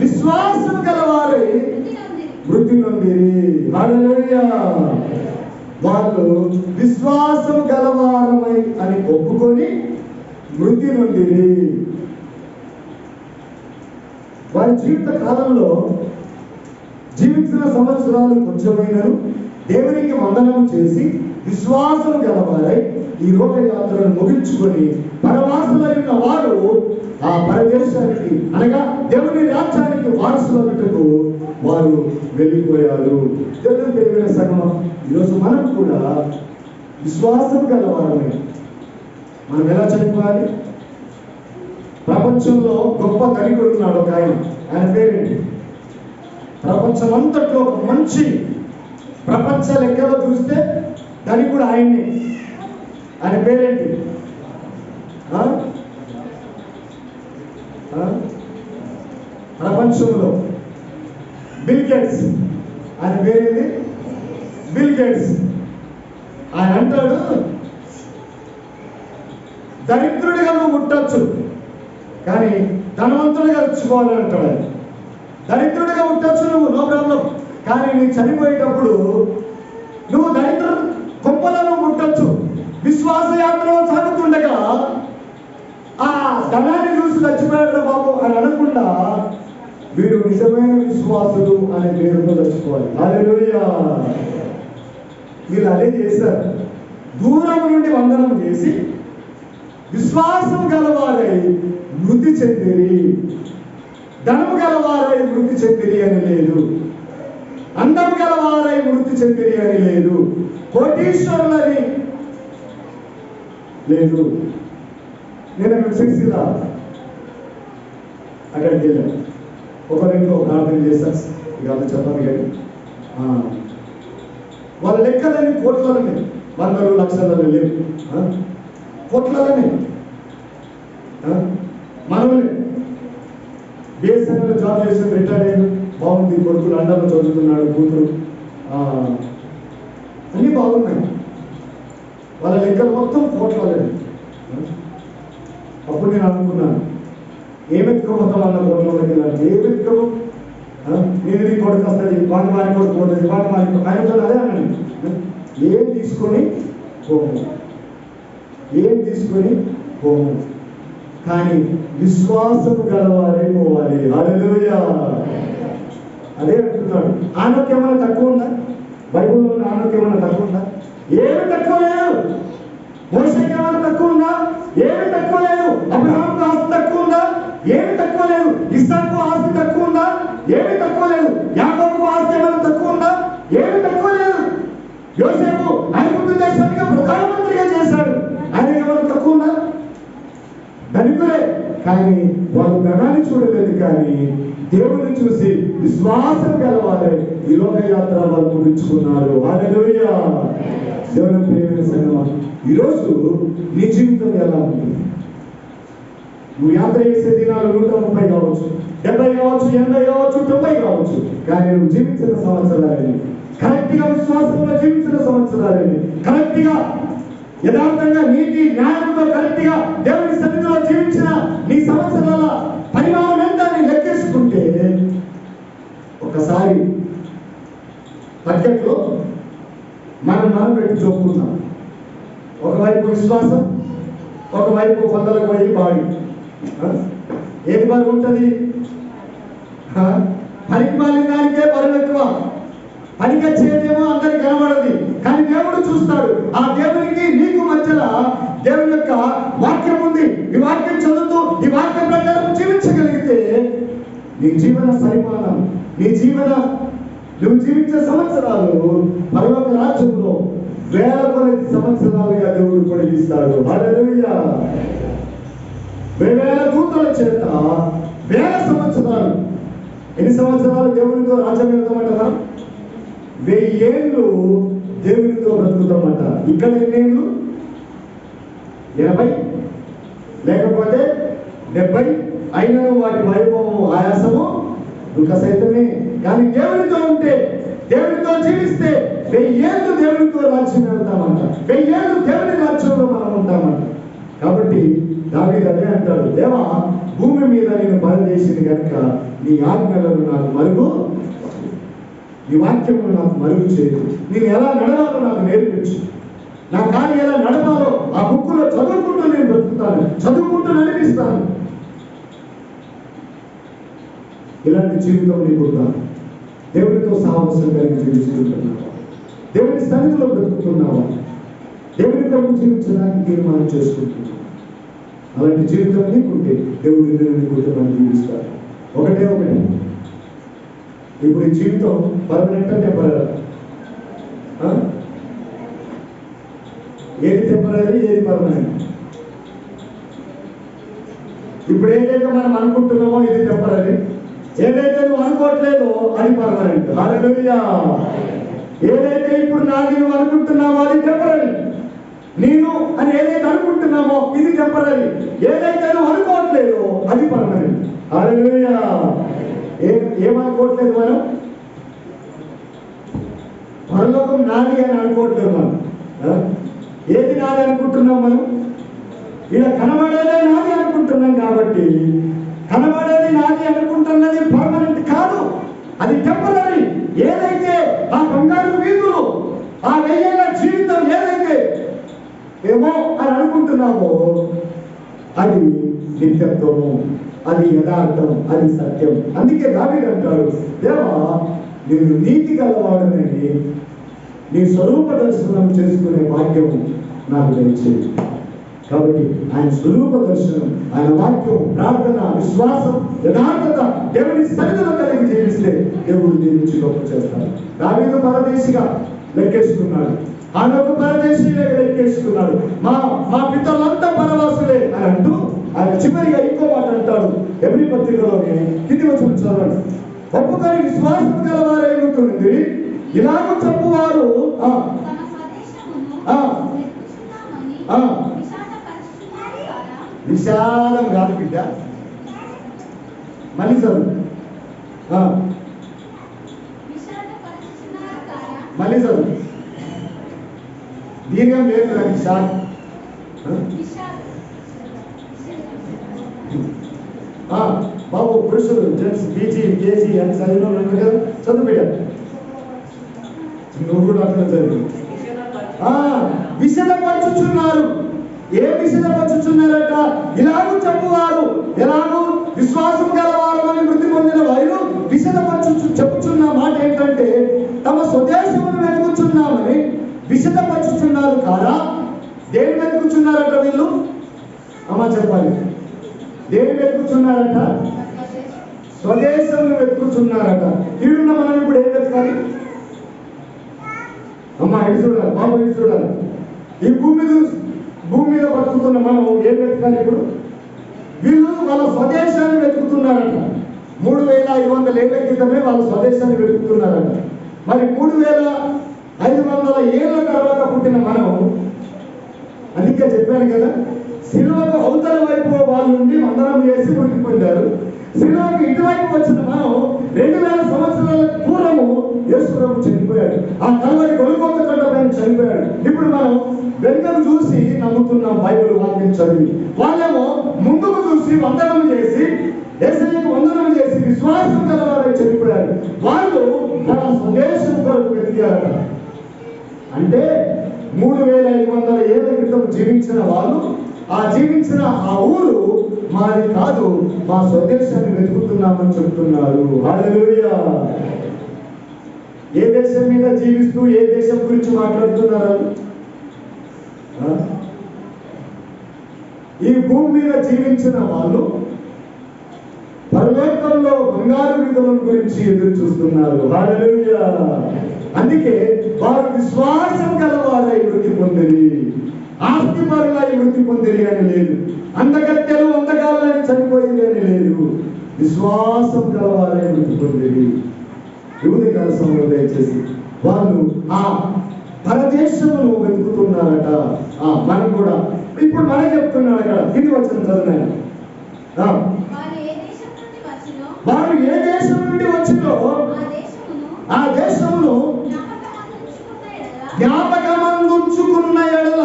విశ్వాసం గలవారై మృతి నొందిరి. హల్లెలూయా! వాళ్ళు విశ్వాసం గలవారమై అని ఒప్పుకొని మృతి నొందిరి. వారి జీవిత కాలంలో జీవించిన సంవత్సరాలు కొంచెమైనను దేవునికి వందనం చేసి విశ్వాసం గలవారై ఈ లోకయాత్రను ముగించుకొని పరవాసులైన వారు ఆ పరదేశానికి, అనగా దేవుని రాజ్యానికి వారసులన్నట్టుకు వారు వెళ్ళిపోయారు. దేవుని ప్రియమైన సంగమా, ఈరోజు మనం కూడా విశ్వాసం గలవారమే. మనం ఎలా చనిపోవాలి? ప్రపంచంలో గొప్ప ధనికుడు ఉన్నాడు ఒక ఆయన పేరేంటి? ప్రపంచం అంతట్లో ఒక మంచి ప్రపంచ లెక్కలో చూస్తే ధనికుడు ఆయన్ని. ఆయన పేరేంటి? ప్రపంచంలో బిల్ గేట్స్. ఆయన పేరేంటి? Bill gates. ఆయన అంటాడు, దరిద్రుడిగా నువ్వు పుట్టచ్చు, కానీ ధనవంతుడిగా వచ్చుకోవాలని అంటాడు. దరిద్రుడిగా పుట్టచ్చు నువ్వు, నో ప్రాబ్లం, కానీ నీకు చనిపోయేటప్పుడు నువ్వు దరిద్ర గొప్పలను పుట్టచ్చు. విశ్వాస యాత్రలో సాగుతుండగా ఆ ధనాన్ని చూసి చచ్చిపోయాడు బాబు అని అనకుండా వీరు నిజమైన విశ్వాసులు అనే పేరుతో చచ్చిపోవాలి. హల్లెలూయా! వీళ్ళు అదే చేశారు. దూరం నుండి వందనం చేసి విశ్వాసం గలవారై మృతి చెందిరి. ధనము గలవారై మృతి చెందిరి అని లేదు, అందం గలవారై మృతి చెందిరి అని లేదు, కోటీశ్వరులని లేదు. నేను సిరిసిల్ల అక్కడికి వెళ్ళాను. ఒకరింట్లో ప్రార్థన చేశాను, ఇక అంత చెప్పాను కానీ వాళ్ళ లెక్కలన్నీ కోట్లలోనే, వందలు లక్షలలో లేవు, కోట్లలోనే. మనల్ని బిఎస్ఎన్ఎల్ జాబ్ చేసి రిటైర్ అయ్యాడు, బాగుంది, కొడుకు లండన్లో చదువుతున్నాడు, కూతురు అన్నీ బాగున్నాయి. వాళ్ళ లెక్కలు మొత్తం కోట్లలోనే. అప్పుడు నేను అనుకున్నాను, ఏమెత్తుకోపోతాం అన్న కోట్లలోకి వెళ్ళాను. ఏమెత్తుకోవు, నేను నీ కొడుకు వస్తుంది, వాని కొడుకు పోతుంది, వాని ఆయన అదే అన్నాను. ఏం తీసుకొని పోము, ఏం తీసుకొని పోము, కానీ విశ్వాసము గలవారే పోవాలి. హల్లెలూయా! అదే అంటున్నాడు. ఆనోకి ఏమైనా తక్కువ ఉందా? బైబిల్లో ఉన్న ఆనోకి ఏమైనా తక్కువ ఉందా? ఏమి తక్కువ లేదు. మోషేకి ఏమైనా తక్కువ ఉందా? ఏమి తక్కువ లేదు. అబ్రహాముకు ఆస్తి తక్కువ ఉందా? ఏమి తక్కువ లేదు. ఇస్సాకు ఆస్తి తక్కువ ఉందా? ఏమి తక్కువ లేదు. యాకోబుకు ఆస్తి ఏమైనా తక్కువ ఉందా? ఏమి తక్కువ లేదు. యోసేపు ఐగుప్తు దేశానికి ప్రధానమంత్రిగా చేశాడు, ఆయన ఏమైనా తక్కువ ఉందా? ధనికులే, కానీ వాళ్ళు ధనాన్ని చూడలేదు, కానీ దేవుని చూసి విశ్వాసం గలవారే ఈ లోకయాత్ర వాళ్ళు ముగించుకున్నారు. హల్లెలూయా! దేవుని ప్రియమైన సంగమా, ఈరోజు నీ జీవితం ఎలా ఉంది? నువ్వు యాత్ర చేసే దినాలు 130 కావచ్చు, 70 కావచ్చు, 80 కావచ్చు, 90 కావచ్చు, కానీ నువ్వు జీవించిన సంవత్సరాలని, కరెక్ట్ గా విశ్వాసంలో జీవించిన సంవత్సరాలని, కరెక్ట్ గా యథార్థంగా నీతి న్యాయంతో కరెక్ట్ గా దేవుని సన్నిధిలో జీవించిన నీ సంవత్సరాల పరిమాణం ఎంత అని లెక్కేసుకుంటే ఒకసారి పెట్టి చెప్పుకున్నాం. ఒకవైపు విశ్వాసం, ఒకవైపు వందలకు పోయి బాడీ. ఏది బరువు ఉంటుంది? పనికి మాలిన దానికే బరువు ఎక్కువ. పనికొచ్చేదేమో అందరికి కనబడది, కానీ దేవుడు చూస్తాడు. ఆ దేవునికి నీకు మధ్యలో దేవుని యొక్క వాక్యం ఉంది. ఈ వాక్యం చదువుతూ ఈ వాక్యం ప్రకారం జీవించగలిగితే నీ జీవన పరిమాణం, నువ్వు జీవించే సంవత్సరాలు పరలోక రాజ్యంలో వేల కొలది సంవత్సరాలుగా దేవుడు పొడిగిస్తాడు. హల్లెలూయా. వేల దూతల చేత వేల సంవత్సరాలు. ఎన్ని సంవత్సరాలు దేవునితో రాజ్యం వెళ్తామంటారా? 1000 ఏళ్ళు దేవునితో బ్రతుకుతామంట. ఇక్కడ ఎన్ని ఏళ్ళు? 80 లేకపోతే 70. అయినను వాటి వైభవము ఆయాసము దుఃఖ సైతమే. కానీ దేవునితో ఉంటే, దేవునితో జీవిస్తే 1000 ఏళ్ళు దేవునితో రాజ్యం వెళ్తామంట. 1000 ఏళ్ళు దేవుని రాజ్యంలో మనం ఉంటామంట. కాబట్టి దావీదు అదే అంటాడు, దేవా భూమి మీద నేను పరదేశిని కనుక నీ ఆజ్ఞలను నాకు మరుగు, నీ వాక్యము నాకు మరుగు చేయదు. నేను ఎలా నడవాలో నాకు నేర్పించు. నా కార్యం ఎలా నడవాలో ఆ బుక్కులో చదువుకుంటూ నేను బ్రతుకుతాను, చదువుకుంటూ నడిపిస్తాను. ఇలాంటి జీవితం నీకుంటాను. దేవునితో సహవాసం కలిగి జీవిస్తున్నావా? దేవుని సన్నిధిలో బ్రతుకుతున్నావా? దేవుని కొరకు జీవించడానికి తీర్మానం చేసుకుంటున్నావా? అలాంటి జీవితం నీకుంటే దేవుడు నీ కుటుంబాన్ని జీవిస్తాడు. ఒకటే. ఇప్పుడు ఈ జీవితం పర్మనెంట్ టెంపరరీ? ఏది టెంపరరీ, ఏది పర్మనెంట్? ఇప్పుడు ఏదైతే మనం అనుకుంటున్నామో ఇది టెంపరరీ, ఏదైతే నువ్వు అనుకోవట్లేదో అది పర్మనెంట్. హల్లెలూయా. ఏదైతే ఇప్పుడు నాది నువ్వు అనుకుంటున్నావో అది టెంపరరీ. నేను అని ఏదైతే అనుకుంటున్నామో ఇది టెంపరరీ. ఏదైతే నువ్వు అనుకోవట్లేదో అది పర్మనెంట్. హల్లెలూయా. ఏమనుకోవట్లేదు మనం? పరలోకం నాది అని అనుకోవట్లేదు మనం. ఏది నాది అనుకుంటున్నాం మనం? ఇలా కనబడేదే నాది అనుకుంటున్నాం. కాబట్టి కనబడేది నాది అనుకుంటున్నది పర్మనెంట్ కాదు, అది టెంపరరీ. ఏదైతే ఆ బంగారు వీధులు, ఆ 1000 ఏళ్ల జీవితం ఏదైతే ఏమో అని అనుకుంటున్నామో అది నిత్యత్వము, అది యథార్థం, అది సత్యం. అందుకే దావీదు అంటాడు, దేవా నేను నీతి గలవాడనని నీ స్వరూప దర్శనం చేసుకునే భాగ్యం నాకు దయచేయి. కాబట్టి ఆయన స్వరూప దర్శనం, ఆయన వాక్యం, ప్రార్థన, విశ్వాసం, యథార్థత దేవుని సన్నిధిలో కలిగి జీవిస్తే దేవుడు దీవించి గొప్ప చేస్తాడు. దావీదు పరదేశిగా లెక్కేసుకున్నాడు, ఆయనకు పరదేశీగా లెక్కేసుకున్నాడు. మా పితరులంతా పరవాసులే అని అంటూ ఆయన చివరిగా ఇంకో మాట అంటాడు ఎబ్రీ పత్రికలోనే. కింది వచ్చి చదవండి. ఒప్పుకొని విశ్వాసం గలవారే ఉంటుంది ఇలాగూ చెప్పువారు విశాలం కాదు బిడ్డ, మళ్ళీ చదువు, మళ్ళీ చదువు. దీర్ఘం లేదు నాకు విశాల్. బాబు పురుషులు జెంట్స్ పీజీ కేజీ అని చదివిన వాళ్ళు కదా, చదువు బిడ్డ. నువ్వు కూడా అట్లా చదువు. విషదపరచుచున్నారు. ఏ విషదపరచుచున్నారట? ఇలాగూ చెప్పువారు, ఎలాగూ విశ్వాసం గలవారు అని వృద్ధి పొందిన వారు చెప్పుచున్న మాట ఏంటంటే తమ స్వదేశమును వెతుకుచున్నామని విషదపరచుచున్నారు కాదా? దేని వెతుకుచున్నారట వీళ్ళు? అమ్మా చెప్పాలి. దేని వెతుకుచున్నారట? స్వదేశం వెతుకుచున్నారట. ఈడున్న మనం ఇప్పుడు ఏం వెతకాలి? అమ్మా ఇది చూడాలి, బాబు ఇది చూడాలి. ఈ భూమి మీద బతుకుతున్న మనం ఏం వెతకాలి ఇప్పుడు? వీళ్ళు వాళ్ళ స్వదేశాన్ని వెతుకుతున్నారట. 3500 ఏళ్ల క్రితమే వాళ్ళ స్వదేశాన్ని వెతుకుతున్నారట. మరి 3500 ఏళ్ల తర్వాత పుట్టిన మనం, అందుకే చెప్పాను కదా, సిలువకు అవతల వైపు వాళ్ళు ఉండి వందనం చేసి మృతి పొందారు. సిలువకు ఇటువైపు వచ్చిన మనం 2000 సంవత్సరాల పూర్వము యేసుప్రభు చనిపోయాడు. ఆ కల్వరి గొల్గొత కొండ పైన చనిపోయాడు. ఇప్పుడు మనం వెనుకకు చూసి నమ్ముతున్నాం బైబిల్ వాక్యం చదివి. వాళ్ళేమో ముందుకు చూసి వందనం చేసి, యేసయ్యకు వందనం చేసి విశ్వాసం గలవారై చనిపోయారు. వాళ్ళు మన స్వదేశం కొరకు వెతికారట. అంటే 3500 ఏళ్ల క్రితం జీవించిన వాళ్ళు జీవించిన ఆ ఊరు మాది కాదు, మా స్వదేశాన్ని వెతుకుతున్నామని చెప్తున్నారు. హల్లెలూయా. ఏ దేశం మీద జీవిస్తూ ఏ దేశం గురించి మాట్లాడుతున్నారు? ఈ భూమి మీద జీవించిన వాళ్ళు పరలోకంలో బంగారు విధుల గురించి ఎదురు చూస్తున్నారు. హల్లెలూయా. అందుకే వారు విశ్వాసం గలవారై వృద్ధి పొందిరి, ఆస్తిపరులై వృద్ధి పొందిరి అని లేదు, అందగత్తెలు అందగాలని చనిపోయింది అని లేదు, విశ్వాసం గలవారై వృద్ధి పొందిరి. యువతికాల సమయంలో దయచేసి వాళ్ళు ఆ పరదేశమును వెతుకుతున్నారట. మనం కూడా ఇప్పుడు మనం చెప్తున్నాడు అక్కడ ఇది వచ్చిన చదువు. వారు ఏ దేశం నుండి వచ్చినో ఆ దేశమును జ్ఞాపకమందుంచుకున్న ఎడల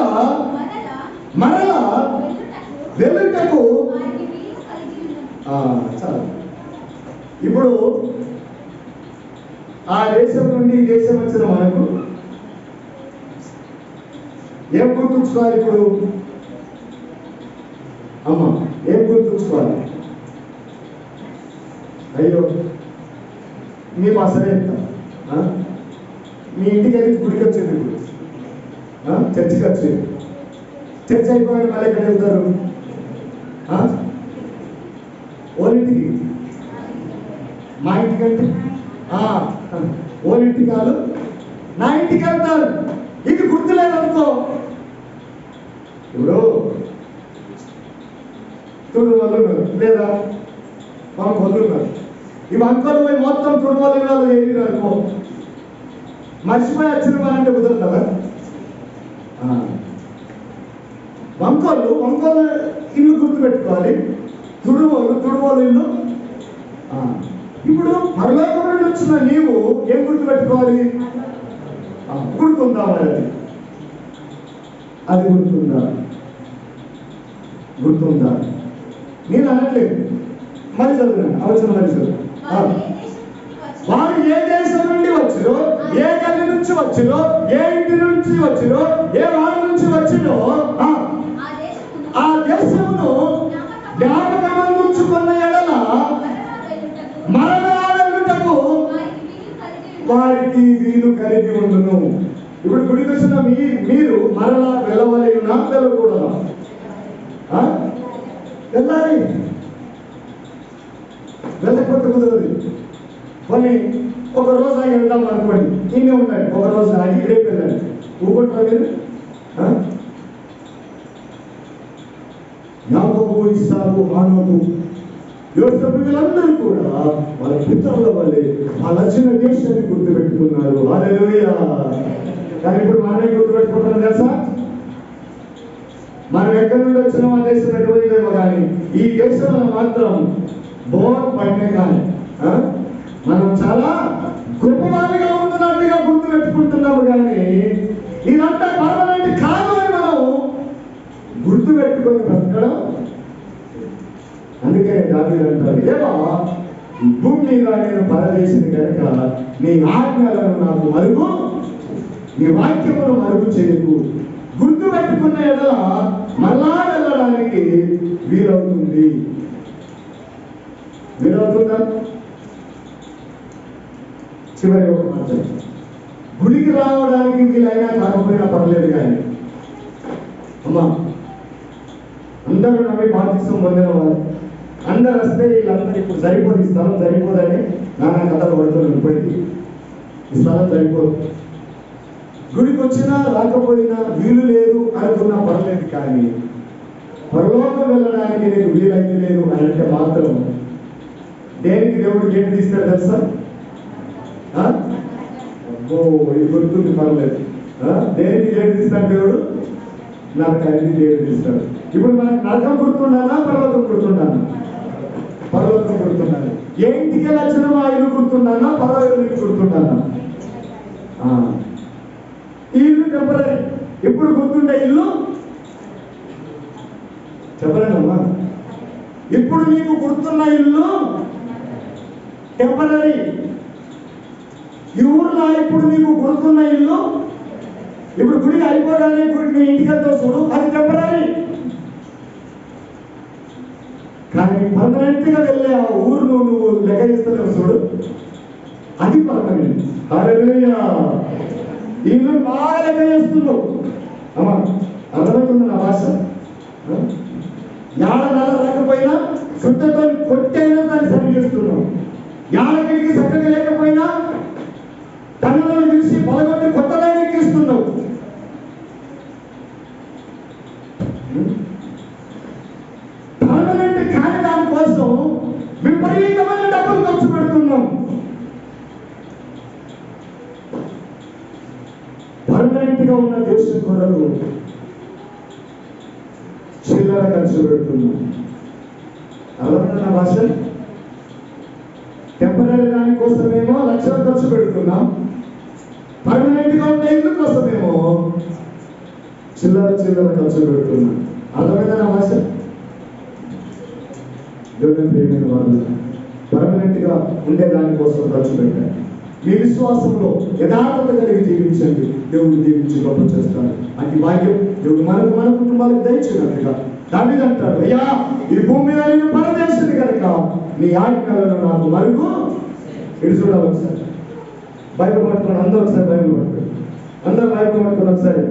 మరలా వెళ్ళుటకు. ఇప్పుడు ఆ దేశం నుండి ఈ దేశం వచ్చిన మనకు ఏం గుర్తుంచుకోవాలి? ఇప్పుడు అమ్మా ఏం గుర్తుంచుకోవాలి? అయ్యో మీ అసలే మీ ఇంటికి వెళ్ళి గుడికి వచ్చింది, ఇప్పుడు చర్చికి వచ్చింది, చర్చ్ అయిపోయాడు మళ్ళీ ఎక్కడ వెళ్తారు? ఓలింటికి. మా ఇంటికంటే ఓలింటికి కాదు, నా ఇంటికి వెళ్తారు. ఇది గుర్తులేదనుకో, ఇప్పుడు తుడువలు లేదా మన వదులున్నారు, ఇవి అంకలు పోయి మొత్తం తుడువలు ఏది అనుకో, మర్చిపోయి వచ్చిన వాళ్ళంటే కుదరదు. వంకలు ఇల్లు గుర్తు పెట్టుకోవాలి, తుడువలు ఇల్లు. ఇప్పుడు పరలోకం నుండి వచ్చిన నీవు ఏం గుర్తు పెట్టుకోవాలి? గుర్తుందా? అది గుర్తుందా? నేను అనట్లేదు, మరి చదువున్నాను అవసరం. మరి చదువు. వారు ఏ దేశం నుండి వచ్చిరో, ఏ గది నుంచి వచ్చిరో, ఏ ఇంటి నుంచి వచ్చిరో, ఏ వారి నుంచి వచ్చిరో ఆ దేశమును జ్ఞాపకమందుంచుకున్న ఎడల మరలా వెళ్ళుటకు వారికి వీలు కలిగి ఉండును. ఇప్పుడు గుడికి వచ్చిన మీరు మరలా వెళ్ళవలేనా? వెళ్ళకూడదా? వెళ్ళాలి. వెళ్ళకపోతే కుదరదు. కొన్ని ఒక రోజు ఆగి వెళ్దాం అనుకోండి, ఇన్ని ఉన్నాయి, ఒక రోజు ఆగి రేపు వెళ్ళండి. ఊరుకుంటారా మీరు? యాకోబు, ఇస్సాకు, హానోకు, యోసేపు వీళ్ళందరూ కూడా వాళ్ళ పితరుల వల్లే వాళ్ళ వచ్చిన దేశాన్ని గుర్తుపెట్టుకున్నారు. హల్లెలూయా. కానీ ఇప్పుడు మనమే గుర్తుపెట్టుకుంటున్నాం తెలుసా? మనం ఎక్కడి నుండి వచ్చినాం ఆ దేశం ఎటువంటిదేమో కానీ ఈ దేశంలో మాత్రం బోర్ పడినే కానీ మనం చాలా గొప్పవాళ్ళుగా ఉంటున్నట్టుగా గుర్తు పెట్టుకుంటున్నాము. కానీ ఇదంతా పర్మనెంట్ కాదు అని మనం గుర్తు పెట్టుకొని బ్రతకడం. అందుకే దావీదు అంటారు, దేవా ఈ భూమి మీద నేను పరదేశిని కనుక నీ ఆజ్ఞలను నాకు మరుగు, నీ వాక్యమును మరుగు చేయకు. గుర్తు పెట్టుకున్న ఎడల మళ్ళా వెళ్ళడానికి వీలవుతుందా? చివరి ఒక మాట, గుడికి రావడానికి వీలైనా కాకపోయినా పర్లేదు, కానీ అమ్మా అందరూ నమ్మి బాప్తిసం పొందిన వారు అందరు వస్తే వీళ్ళందరూ ఇప్పుడు సరిపోదు, ఈ స్థలం సరిపోదని నాన్న కథలు పడుతున్నాను. ఇప్పటికీ ఈ స్థలం సరిపోదు, గుడికి వచ్చినా రాకపోయినా వీలు లేదు అనుకున్నా పర్లేదు, కానీ పరలోకం వెళ్ళడానికి నీకు వీలైతే లేదు అని అంటే మాత్రం దేనికి దేవుడు గేటు తీస్తాడు తెలుసా? అబ్బో ఇది గుర్తుంది, పర్లేదు. దేనికి గేటు తీస్తాడు దేవుడు? నరకానికి గేటు తీస్తాడు. ఇప్పుడు మనకు నరకం గుర్తుండాలా, పరలోకం గుర్తుండాలా? పరలోకం గుర్తుండాలి. ఏ ఇంటికి వెళ్ళొచ్చినా ఆ ఇల్లు గుర్తుండాలా, పరలోకం గుర్తుండాలా? ఈ ఇల్లు టెంపరీ. ఇప్పుడు గుర్తుండే ఇల్లు చెప్పలేనమ్మా. ఇప్పుడు నీకు గుర్తున్న ఇల్లు టెంపరీ. ఈ ఊర్లో ఇప్పుడు నీకు గుర్తున్న ఇల్లు ఇప్పుడు గుడి అయిపోగానే గుడి మీ ఇంటికి వెళ్తావు చూడు, అది టెంపరీ. కానీ పర్మనెంట్ గా వెళ్ళే ఆ ఊరు నువ్వు లెక్కగిస్తున్నావు చూడు, అది పర్మనెంట్. హల్లెలూయా. ఇల్లు బాగా లెక్క చేస్తున్నావు. అమ్మా అర్థమవుతుంది నా భాష? యాడ నెల రాకపోయినా శుద్ధతో కొట్టైనా దాన్ని సరి చేస్తున్నావు. యాడకి చక్కగా లేకపోయినా కన్నులను పిలిచి బలగొట్టి కొత్తగా ఎక్కిస్తున్నావు. పర్మనెంట్ కాని దానికోసం విపరీతమైన డబ్బులు ఖర్చు పెడుతున్నాం. పర్మనెంట్ గా ఉన్న దేశం కొరకు చిల్లర ఖర్చు పెడుతున్నాం. అర్థమైన భాష? టెంపరీ దానికోసమేమో లక్షలు ఖర్చు పెడుతున్నాం, పర్మనెంట్ గా ఉన్న ఇల్లు కోసమేమో చిల్లర ఖర్చు పెడుతున్నాం. అర్థమైన భాష? దేవుని ప్రియమైన వాళ్ళు, పర్మనెంట్ గా ఉండే దానికోసం ఖర్చు పెట్టండి. మీ విశ్వాసంలో యథార్థత కలిగి జీవించండి, దేవుడు జీవించి గొప్ప చేస్తాడు. అటు భాగ్యం దేవుడు మన కుటుంబాలకు దయచేసినట్లుగా దావీదు అంటాడు, అయ్యా ఈ భూమి మీద నేను పరదేశుని కనుక నీ ఆజ్ఞలను నాకు మరుగు. ఇటు చూడాలి ఒకసారి, బైబిల్ పట్టుకోండి అందరూ ఒకసారి, బైబిల్ పట్టుకోండి అందరూ, బైబిల్ పట్టుకోండి ఒకసారి,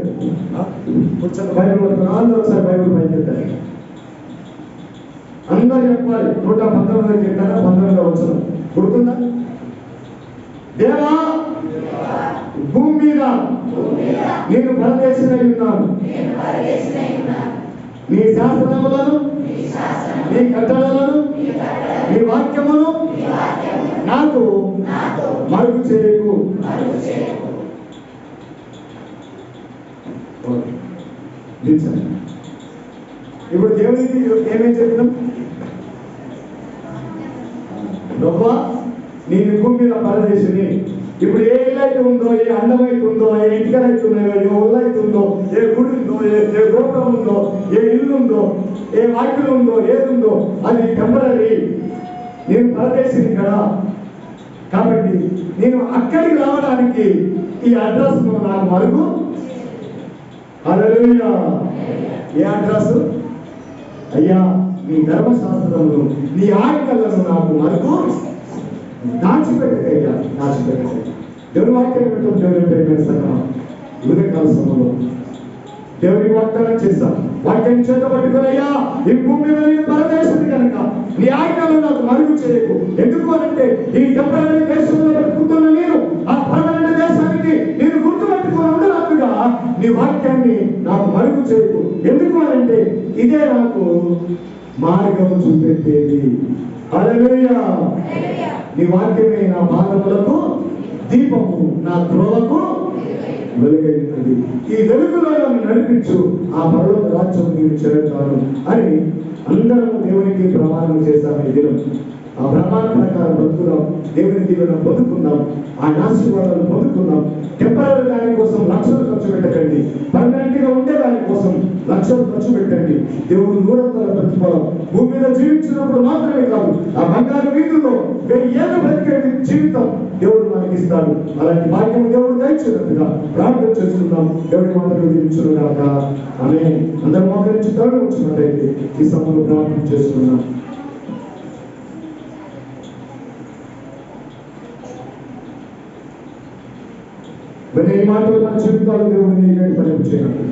కూర్చొని బైబిల్ పట్టుకోండి అందరూ ఒకసారి, బైబిల్ పైకి ఎత్తారు అందరూ చెప్పాలి. 119 చెప్పారా? 19 వచ్చిన గుర్తుందా? దేవా భూమి మీద నేను పరదేశినై ఉన్నాను, నీ శాసనములను నీ కట్టడలను నీ వాక్యమును నాకు మరుగు చేయకు. ఇప్పుడు దేవునికి ఏమేం చెప్పినాం? ప్రభువా నేను భూమి మీద పరదేశిని. ఇప్పుడు ఏ ఇల్లు అయితే ఉందో, ఏ అందం అయితే ఉందో, ఏ ఇంటికలు అయితే ఉన్నాయో, ఏ ఒళ్ళు అయితే ఉందో, ఏ గుడి ఉందో, ఏ గోపురం ఉందో, ఏ ఇల్లు ఉందో, ఏ వాక్యం ఉందో, ఏది ఉందో అది టెంపరీ. నేను పరదేశిని కదా, కాబట్టి నేను అక్కడికి రావడానికి ఈ అడ్రస్ నాకు మరుగు. హల్లెలూయా. ఏ అడ్రస్? అయ్యా నీ ధర్మశాస్త్రమును నీ ఆజ్ఞలను నాకు మరుగు దాచిపెట్టకయ్యా, దాచిపెట్టకయ్యా. దేవుని వాక్యం పెట్టడం దేవుని ప్రేమ సంగమా, ఉదయకాల సమయంలో దేవుని వాగ్దానం చేశాం. వాక్యం చేత పట్టుకునయ్యా ఈ భూమి మీద నేను పరదేశుని కనుక నీ ఆజ్ఞలను నాకు మరుగు చేయకు. ఎందుకు అనంటే ఈ టెంపరీ దేశంలో బ్రతుకుతున్న నేను ఆ పర్మనెంట్ దేశానికి నేను గుర్తుపెట్టుకుని ఉండనట్టుగా నీ వాక్యాన్ని నాకు మరుగు చేయకు. ఎందుకు అనంటే ఇదే నాకు మార్గం చూపెట్టేది. హల్లెలూయా. నీ వాక్యమే నా పాదములకు దీపము, నా త్రోవకు వెలుగైనది. ఈ వెలుగులో నన్ను నడిపించు, ఆ పరలోక రాజ్యం నేను చేరుతాను అని అందరం దేవునికి ప్రమాణం చేశాము. ఈ దినం ఆ ప్రమాణ ప్రకారం బ్రతుకుదాం, దేవుని దీవెన పొందుకుందాం, ఆయన ఆశీర్వాదాలు పొందుకుందాం. టెంపరీ దాని కోసం లక్షలు ఖర్చు పెట్టకండి, పర్మనెంట్ గా ఉండే దానికోసం లక్షలు ఖర్చు పెట్టండి. దేవుడు 100 ప్రతిఫలం భూమి మీద జీవించినప్పుడు మాత్రమే కాదు, ఆ బంగారు వీధుల్లో 1000 ఏళ్ళు బ్రతికే జీవితం దేవుడు మనకి ఇస్తాడు. అలాంటి భాగ్యం దేవుడు దయచేసినట్టుగా ప్రార్థన చేస్తున్నాం. దేవుడి మాటలు జీవించును గాక. ఆమేన్. అందరూ మోకరించి తోడు ఉంచినట్లయితే ఈ సమయంలో ప్రార్థన చేస్తున్నాం. ఈ మాటలు మన జీవితాలు దేవుడిని ఫలించేయాలి.